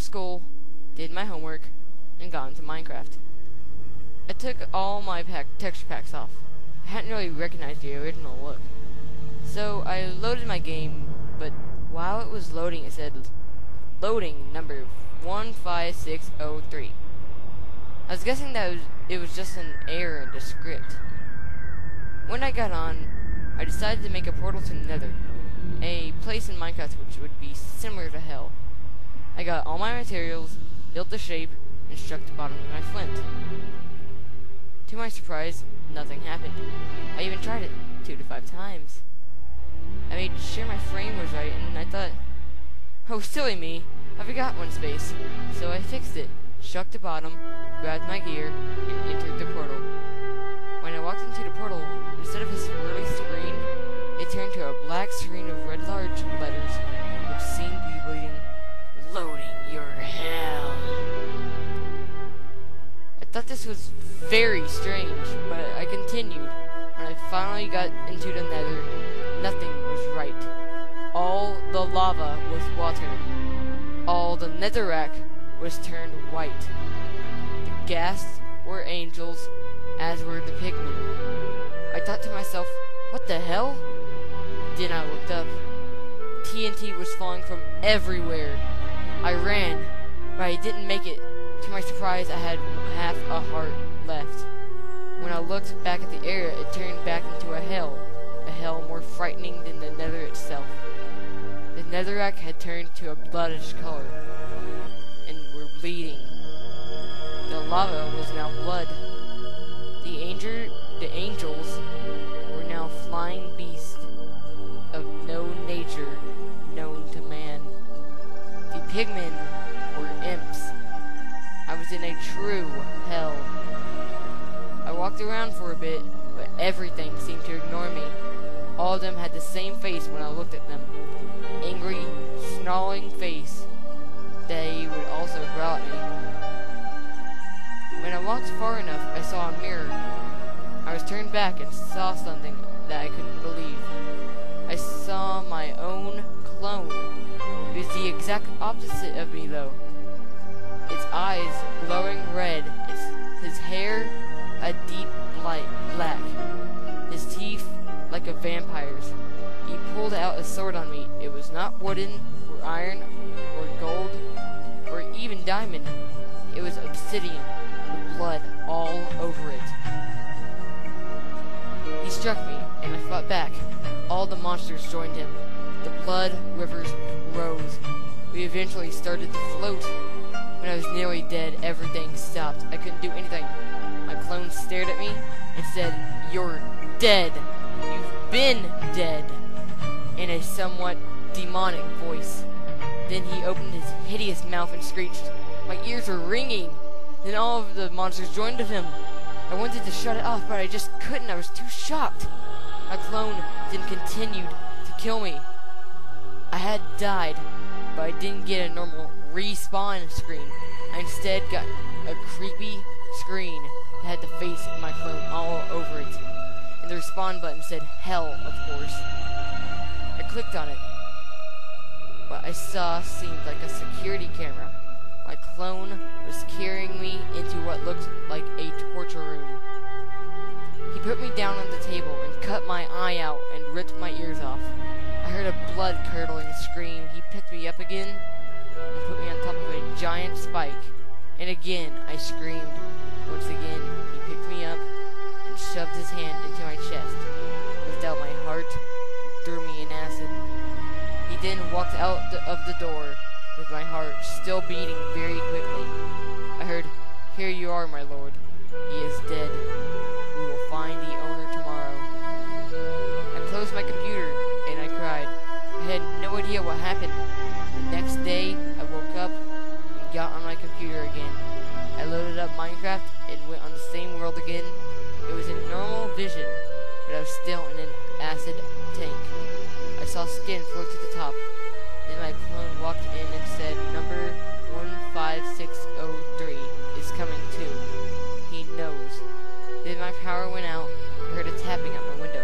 school, did my homework, and got into Minecraft. I took all my texture packs off. I hadn't really recognized the original look. So I loaded my game, but while it was loading, it said, loading number 15603. I was guessing that it was just an error in the script. When I got on, I decided to make a portal to Nether, a place in Minecraft which would be similar to Hell. I got all my materials, built the shape, and struck the bottom with my flint. To my surprise, nothing happened. I even tried it 2 to 5 times. I made sure my frame was right, and I thought, oh, silly me, I forgot one space. So I fixed it, struck the bottom, grabbed my gear, and entered the portal. When I walked into the portal, instead of a swirly screen, it turned to a black screen of red large letters, which seemed to be reading, "Loading your hell." I thought this was very strange, but I continued. When I finally got into the Nether, nothing was right. All the lava was water. All the netherrack was turned white. The ghasts were angels, as were the pigmen. I thought to myself, what the hell? Then I looked up. TNT was falling from everywhere. I ran, but I didn't make it. To my surprise, I had half a heart left. When I looked back at the area, it turned back into a hell more frightening than the Nether itself. The netherrack had turned to a bloodish color, and were bleeding. The lava was now blood. The angels were now flying beasts of no nature known to man. The pigmen were imps. I was in a true hell. I walked around for a bit, but everything seemed to ignore me. All of them had the same face when I looked at them. Angry, snarling face. They would also growl at me. When I walked far enough, I saw a mirror. I was turned back and saw something that I couldn't believe. I saw my own clone. It was the exact opposite of me, though. Its eyes glowing red, his hair a deep black, his teeth like a vampire's. He pulled out a sword on me. It was not wooden, or iron, or gold, or even diamond. It was obsidian, with blood all over it. He struck me, and I fought back. All the monsters joined him. The blood rivers rose. We eventually started to float. When I was nearly dead, everything stopped. I couldn't do anything. My clone stared at me and said, "You're dead. You've been dead," in a somewhat demonic voice. Then he opened his hideous mouth and screeched. My ears were ringing. Then all of the monsters joined with him. I wanted to shut it off, but I just couldn't. I was too shocked. My clone then continued to kill me. I had died, but I didn't get a normal respawn screen. I instead got a creepy screen that had the face of my clone all over it. And the respawn button said hell, of course. I clicked on it. What I saw seemed like a security camera. My clone was carrying me into what looked like a torture room. He put me down on the table and cut my eye out and ripped my ears off. I heard a blood-curdling scream. He picked me up again and put me on top of a giant spike. And again, I screamed. Once again, he picked me up and shoved his hand into my chest, lifted out my heart, and threw me in acid. He then walked out of the door with my heart still beating very quickly. I heard, "Here you are, my lord. He is dead. We will find the owner tomorrow." I closed my computer and I cried. I had no idea what happened. The next day, I woke up and got on my computer again. I loaded up Minecraft and went on the same world again. It was in normal vision, but I was still in an acid tank. I saw skin float to the top. Then my clone walked in and said, "Number 15603 is coming too. He knows." Then my power went out. I heard a tapping at my window.